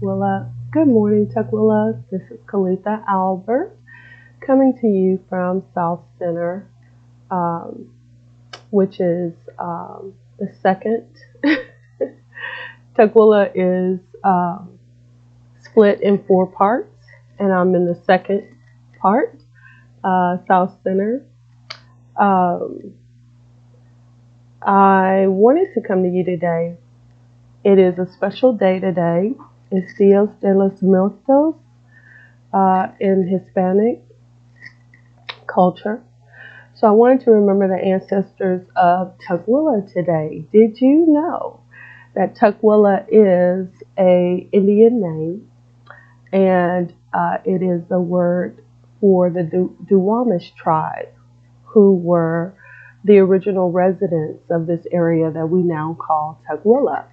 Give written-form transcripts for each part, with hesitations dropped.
Tukwila. Good morning, Tukwila. This is ColethaAlbert coming to you from South Center, um, which is the second. Tukwila is split in 4 parts, and I'm in the second part, South Center. I wanted to come to you today. It is a special day today. It's Dios de los Muertos in Hispanic culture. So I wanted to remember the ancestors of Tukwila today. Did you know that Tukwila is an Indian name, and it is the word for the Duwamish tribe, who were the original residents of this area that we now call Tukwila.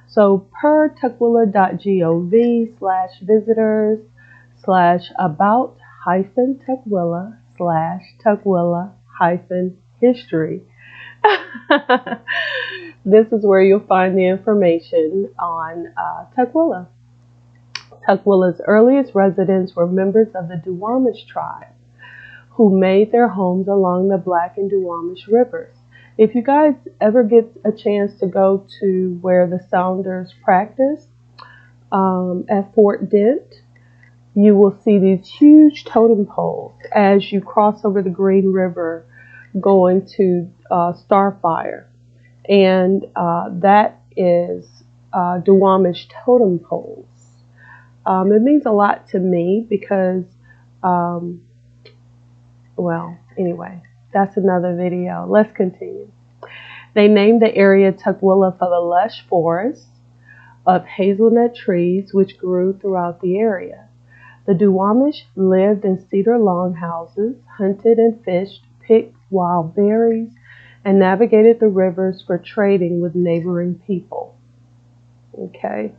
So per tukwila.gov/visitors/about-Tukwila/Tukwila-history. This is where you'll find the information on Tukwila. Tukwila's earliest residents were members of the Duwamish tribe, who made their homes along the Black and Duwamish rivers. If you guys ever get a chance to go to where the Sounders practice at Fort Dent, you will see these huge totem poles as you cross over the Green River going to Starfire. And that is Duwamish totem poles. It means a lot to me because, well, anyway, that's another video. Let's continue. They named the area Tukwila for the lush forests of hazelnut trees which grew throughout the area. The Duwamish lived in cedar longhouses, hunted and fished, picked wild berries, and navigated the rivers for trading with neighboring people. Okay.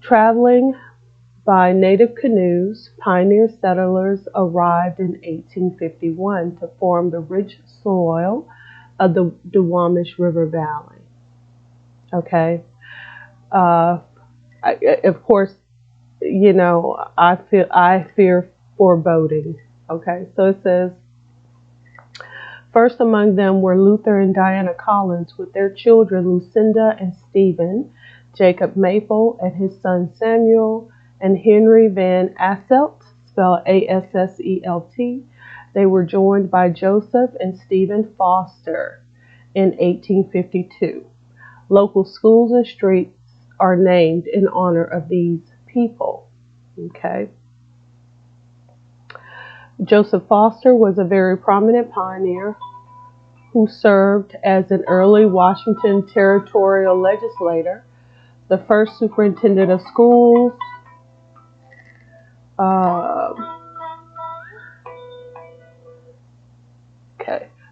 Traveling by native canoes, pioneer settlers arrived in 1851 to form the rich soil of the Duwamish River Valley. Okay. Of course, you know, I fear foreboding. Okay. So it says, first among them were Luther and Diana Collins with their children Lucinda and Stephen, Jacob Maple and his son Samuel, and Henry Van Asselt, spelled A-S-S-E-L-T. They were joined by Joseph and Stephen Foster in 1852. Local schools and streets are named in honor of these people. Okay. Joseph Foster was a very prominent pioneer who served as an early Washington territorial legislator, the first superintendent of schools,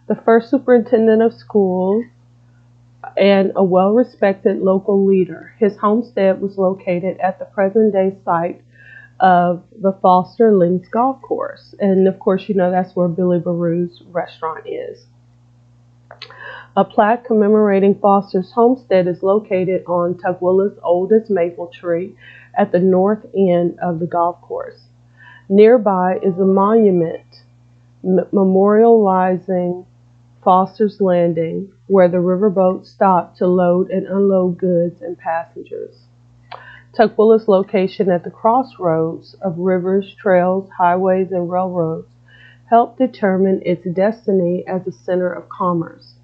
the first superintendent of schools, and a well-respected local leader. His homestead was located at the present-day site of the Foster Links Golf Course. And of course, you know that's where Billy Baroo's restaurant is. A plaque commemorating Foster's homestead is located on Tukwila's oldest maple tree at the north end of the golf course. Nearby is a monument memorializing Foster's Landing, where the riverboat stopped to load and unload goods and passengers. Tukwila's location at the crossroads of rivers, trails, highways, and railroads helped determine its destiny as a center of commerce.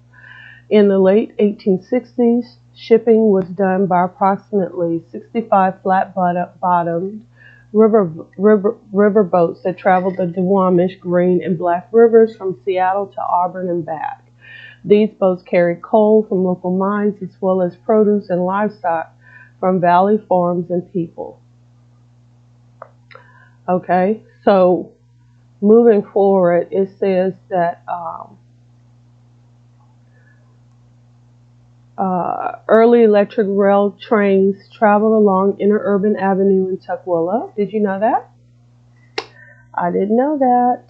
In the late 1860s, shipping was done by approximately 65 flat-bottomed riverboats that traveled the Duwamish, Green, and Black rivers from Seattle to Auburn and back. These boats carried coal from local mines as well as produce and livestock from valley farms and people. Okay, so moving forward, it says that early electric rail trains traveled along Interurban Avenue in Tukwila. Did you know that? I didn't know that.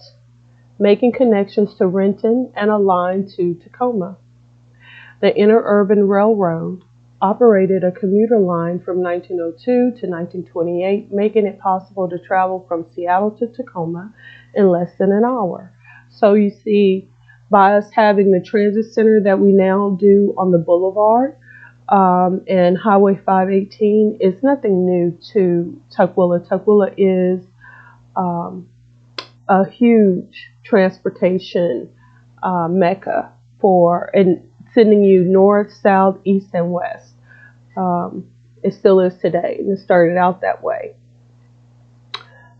Making connections to Renton and a line to Tacoma. The Interurban Railroad operated a commuter line from 1902 to 1928, making it possible to travel from Seattle to Tacoma in less than an hour. So you see, by us having the transit center that we now do on the boulevard, and Highway 518 is nothing new to Tukwila. Tukwila is a huge transportation mecca for and sending you north, south, east, and west. It still is today, and it started out that way.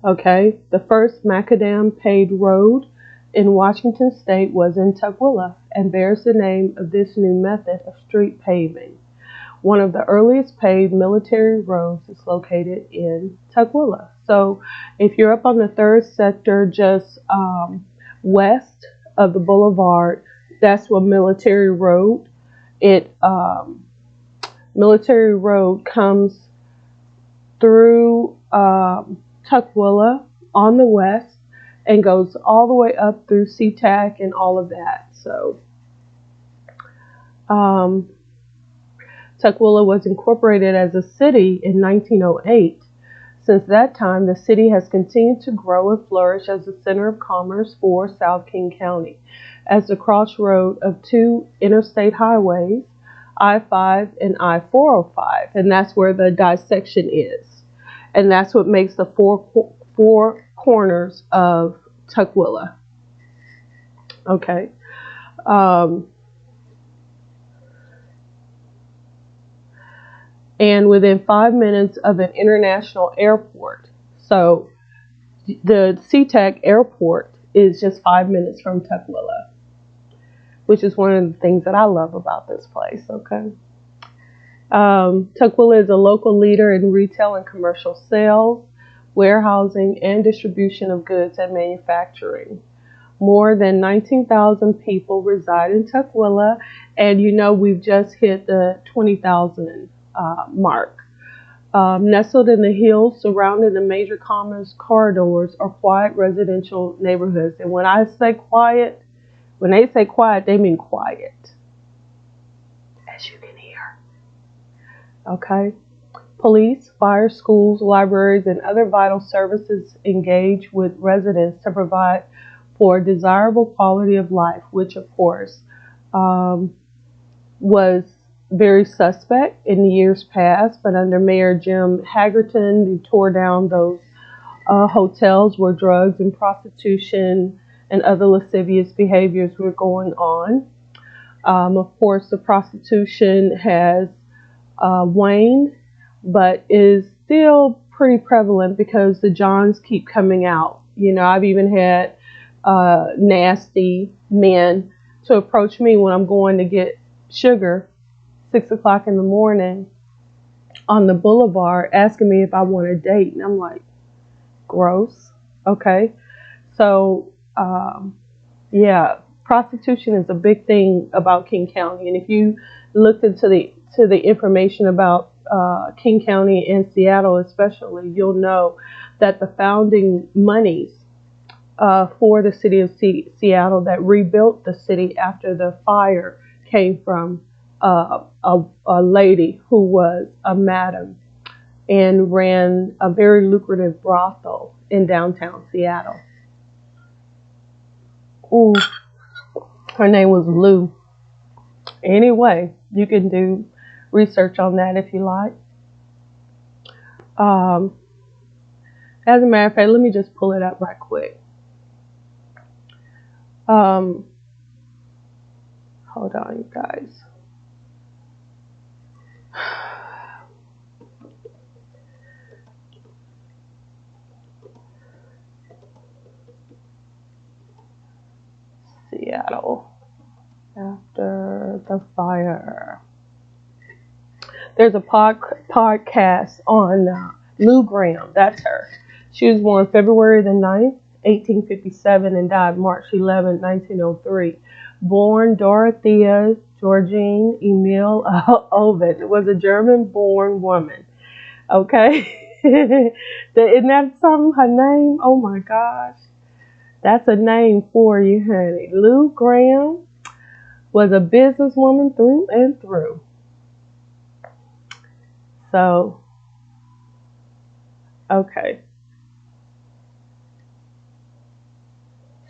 Okay, the first macadam paved road in Washington State was in Tukwila and bears the name of this new method of street paving. One of the earliest paved military roads is located in Tukwila. So if you're up on the 3rd sector, just west of the boulevard, that's what Military Road. Military Road comes through Tukwila on the west and goes all the way up through SeaTac and all of that. So Tukwila was incorporated as a city in 1908. Since that time, the city has continued to grow and flourish as a center of commerce for South King County, as the crossroad of 2 interstate highways, I-5 and I-405, and that's where the dissection is. And that's what makes the four corners of Tukwila. Okay. And within 5 minutes of an international airport. So the SeaTac airport is just 5 minutes from Tukwila, which is one of the things that I love about this place. Okay. Tukwila is a local leader in retail and commercial sales, warehousing, and distribution of goods and manufacturing. More than 19,000 people reside in Tukwila, and you know we've just hit the 20,000 mark. Nestled in the hills surrounding the major commerce corridors are quiet residential neighborhoods. And when I say quiet, when they say quiet, they mean quiet, as you can hear. Okay. Police, fire, schools, libraries, and other vital services engage with residents to provide for a desirable quality of life, which of course was very suspect in the years past, but under Mayor Jim Hagerton, who tore down those hotels where drugs and prostitution and other lascivious behaviors were going on. Of course, the prostitution has waned, but is still pretty prevalent because the Johns keep coming out. You know, I've even had nasty men to approach me when I'm going to get sugar 6 o'clock in the morning on the boulevard asking me if I want a date. And I'm like, gross. Okay. So, yeah, prostitution is a big thing about King County. And if you looked into the information about King County and Seattle especially, you'll know that the founding monies for the city of Seattle that rebuilt the city after the fire came from a lady who was a madam and ran a very lucrative brothel in downtown Seattle. Her name was Lou. Anyway, you can do research on that if you like. As a matter of fact, let me just pull it up right quick. Hold on, you guys. Seattle after the fire. There's a podcast on Lou Graham. That's her. She was born February the 9th, 1857, and died March 11, 1903. Born Dorothea Georgine Emil Ovid, was a German-born woman. Okay, isn't that something? Her name? Oh my gosh, that's a name for you, honey. Lou Graham was a businesswoman through and through. So, okay.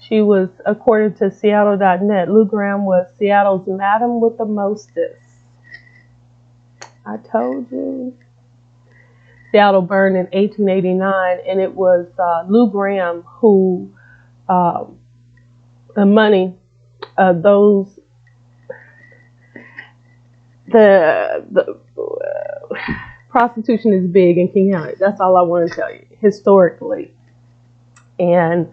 She was, according to Seattle.net, Lou Graham was Seattle's Madam with the Mostest. I told you. Seattle burned in 1889, and it was Lou Graham who, the money, those, the prostitution is big in King County. That's all I want to tell you, historically. And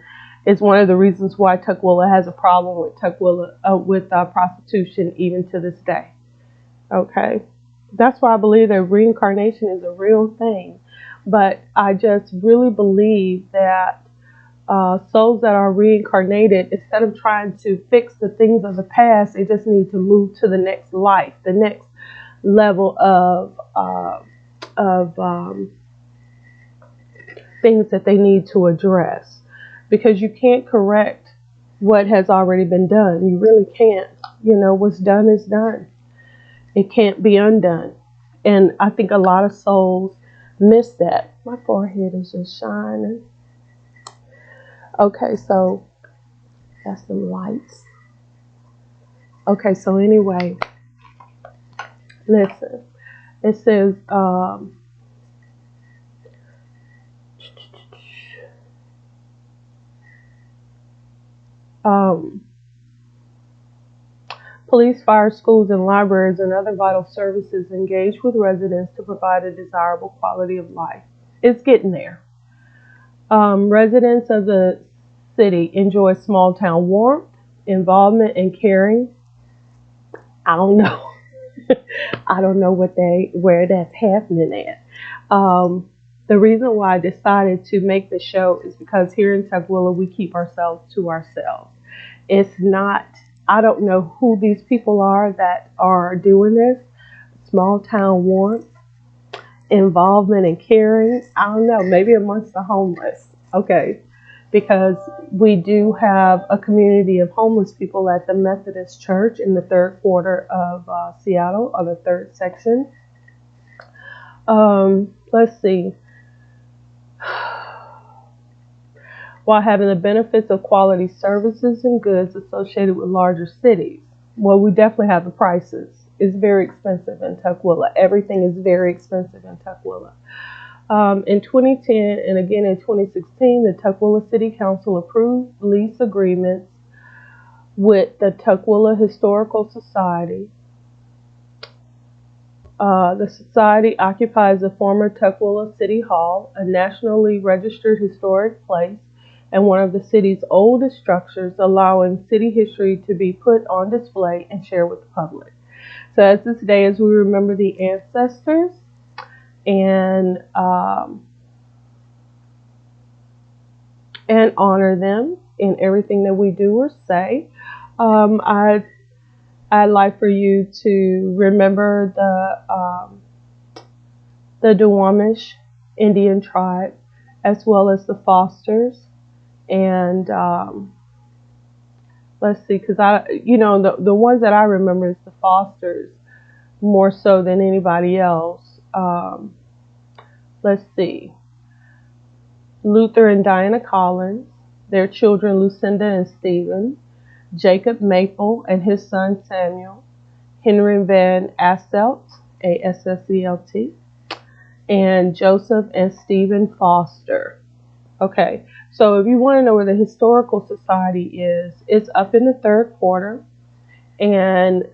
it's one of the reasons why Tukwila has a problem with prostitution even to this day. Okay. That's why I believe that reincarnation is a real thing. But I just really believe that souls that are reincarnated, instead of trying to fix the things of the past, they just need to move to the next life, the next level of things that they need to address. Because you can't correct what has already been done. You really can't. You know, what's done is done. It can't be undone. And I think a lot of souls miss that. My forehead is just shining. Okay, so that's some lights. Okay, so anyway, listen. It says, police, fire, schools, and libraries and other vital services engage with residents to provide a desirable quality of life. It's getting there. Residents of the city enjoy small town warmth, involvement, and caring. I don't know. I don't know where that's happening at. The reason why I decided to make the show is because here in Tukwila we keep ourselves to ourselves. It's not, I don't know who these people are that are doing this. Small town warmth, involvement, and caring. I don't know, maybe amongst the homeless. Okay, because we do have a community of homeless people at the Methodist Church in the third quarter of Seattle, or the third section. Let's see. While having the benefits of quality services and goods associated with larger cities. Well, we definitely have the prices. It's very expensive in Tukwila. Everything is very expensive in Tukwila. In 2010 and again in 2016, the Tukwila City Council approved lease agreements with the Tukwila Historical Society. The society occupies the former Tukwila City Hall, a nationally registered historic place, and one of the city's oldest structures, allowing city history to be put on display and shared with the public. So as this day, as we remember the ancestors and honor them in everything that we do or say, I'd like for you to remember the Duwamish Indian tribe, as well as the Fosters. And let's see, because the ones that I remember is the Fosters more so than anybody else. Let's see, Luther and Diana Collins, their children Lucinda and Stephen, Jacob Maple and his son Samuel, Henry Van Asselt, A-S-S-E-L-T, and Joseph and Stephen Foster. Okay, so if you want to know where the Historical Society is, it's up in the third quarter, and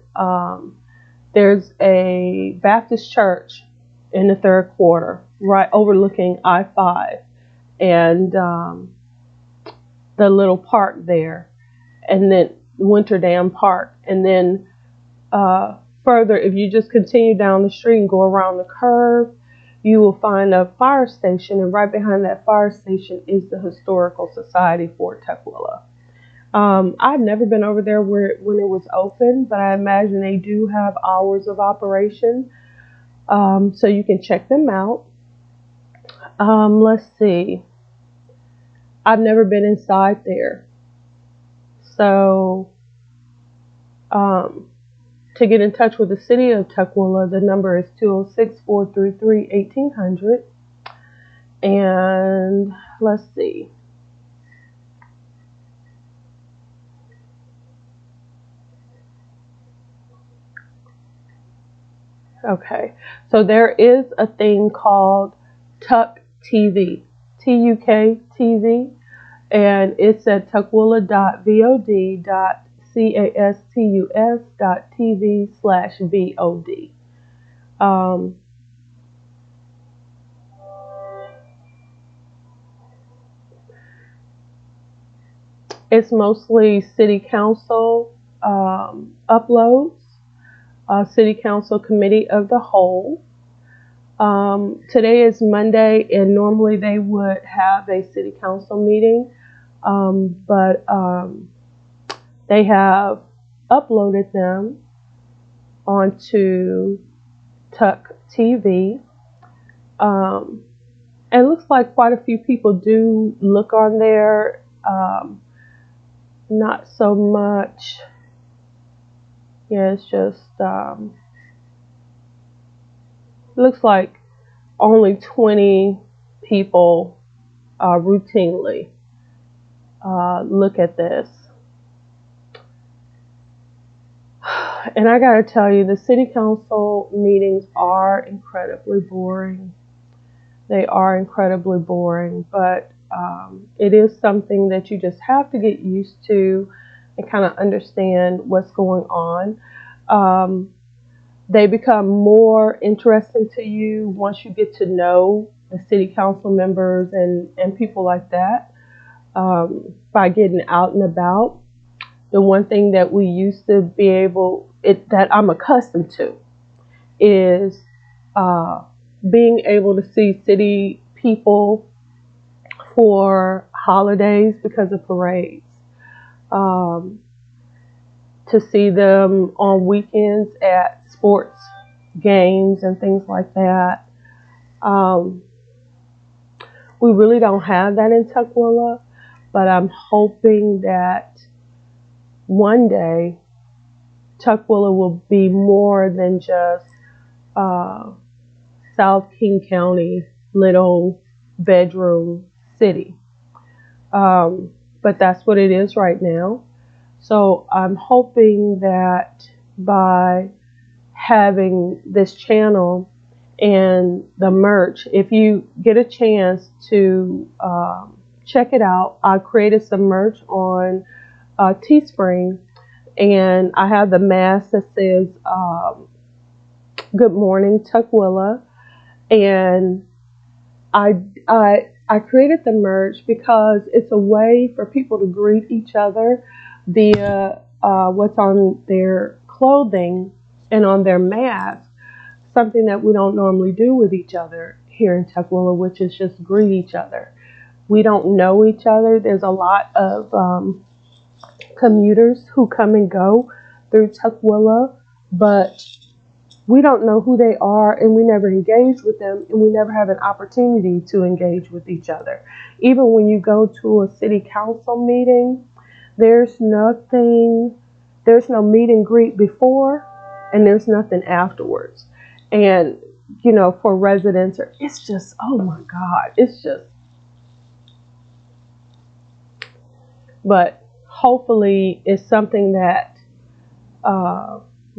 there's a Baptist church in the third quarter, right overlooking I-5, and the little park there, and then Winter Dam Park, and then further, if you just continue down the street and go around the curve, you will find a fire station, and right behind that fire station is the Historical Society for Tukwila. I've never been over there when it was open, but I imagine they do have hours of operation, so you can check them out. Let's see. I've never been inside there, so To get in touch with the city of Tukwila, the number is 206-433-1800. And let's see. Okay, so there is a thing called Tuk TV, TUK TV, and it's at tukwila.vod.castus.tv/VOD. It's mostly city council uploads, city council committee of the whole. Today is Monday, and normally they would have a city council meeting, but they have uploaded them onto Tuk TV. It looks like quite a few people do look on there. Not so much. Yeah, it's just looks like only 20 people routinely look at this. And I gotta tell you, the city council meetings are incredibly boring. They are incredibly boring, but it is something that you just have to get used to and kind of understand what's going on. They become more interesting to you once you get to know the city council members and people like that by getting out and about. The one thing that we used to be that I'm accustomed to is being able to see city people for holidays because of parades, to see them on weekends at sports games and things like that. We really don't have that in Tukwila, but I'm hoping that one day Tukwila will be more than just South King County little bedroom city. But that's what it is right now. So I'm hoping that by having this channel and the merch, if you get a chance to check it out, I created some merch on Teespring, and I have the mask that says "Good Morning Tukwila," and I created the merch because it's a way for people to greet each other via what's on their clothing and on their mask, something that we don't normally do with each other here in Tukwila, which is just greet each other. We don't know each other. There's a lot of commuters who come and go through Tukwila, but we don't know who they are, and we never engage with them, and we never have an opportunity to engage with each other. Even when you go to a city council meeting, there's no meet and greet before, and there's nothing afterwards. And, you know, for residents, it's just, oh my God, it's just. But hopefully it's something that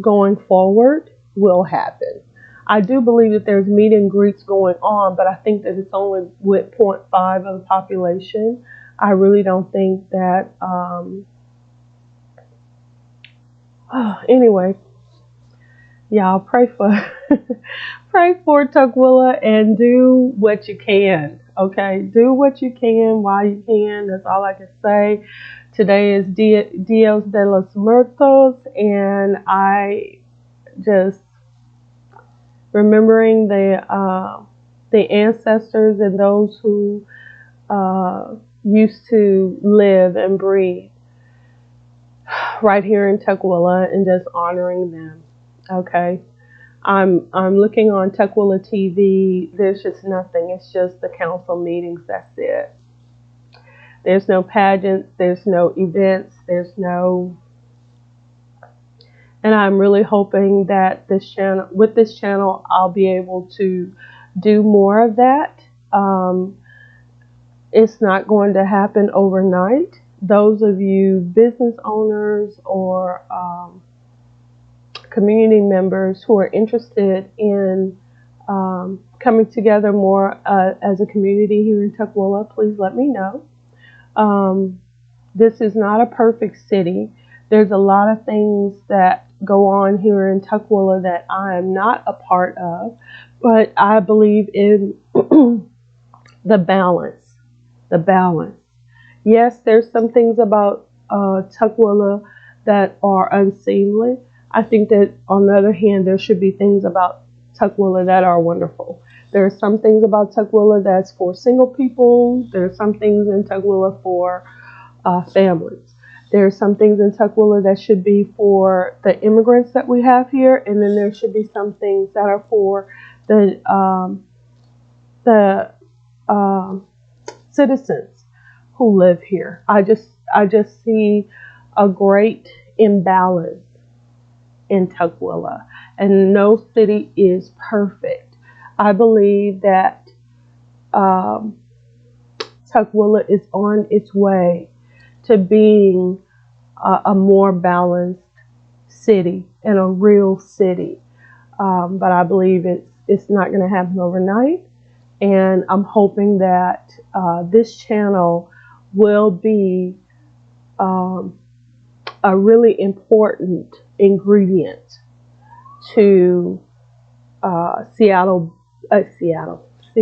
going forward will happen. I do believe that there's meet and greets going on, but I think that it's only with 0.5 of the population. I really don't think that. Anyway, y'all pray for Tukwila and do what you can. Okay, do what you can while you can. That's all I can say. Today is Dios de los Muertos, and I just remembering the ancestors and those who used to live and breathe right here in Tukwila, and just honoring them. Okay, I'm looking on Tukwila TV. There's just nothing. It's just the council meetings. That's it. There's no pageants. There's no events. There's And I'm really hoping that with this channel, I'll be able to do more of that. It's not going to happen overnight. Those of you business owners or community members who are interested in coming together more as a community here in Tukwila, please let me know. This is not a perfect city. There's a lot of things that go on here in Tukwila that I am not a part of, but I believe in the balance. The balance. Yes, there's some things about Tukwila that are unseemly. I think that on the other hand, there should be things about Tukwila that are wonderful. There are some things about Tukwila that's for single people. There are some things in Tukwila for families. There are some things in Tukwila that should be for the immigrants that we have here, and then there should be some things that are for the citizens who live here. I just see a great imbalance in Tukwila, and no city is perfect. I believe that Tukwila is on its way to being a more balanced city and a real city, but I believe it's not going to happen overnight. And I'm hoping that this channel will be a really important ingredient to Seattle. See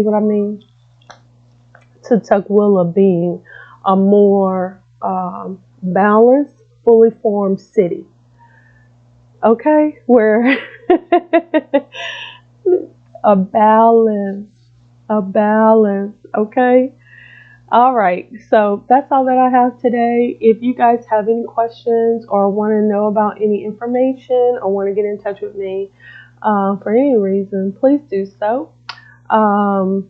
what I mean? To Tukwila being a more balanced, fully formed city. Okay, where a balance. Okay. All right, so that's all that I have today. If you guys have any questions or want to know about any information or want to get in touch with me for any reason, please do so. I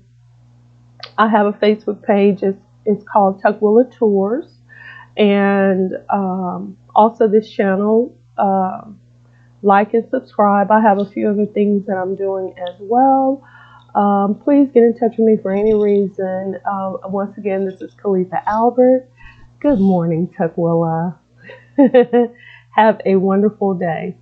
have a Facebook page. It's called Tukwila Tours, and also this channel. Like and subscribe. I have a few other things that I'm doing as well. Please get in touch with me for any reason. Once again, this is ColethaAlbert. Good morning, Tukwila. Have a wonderful day.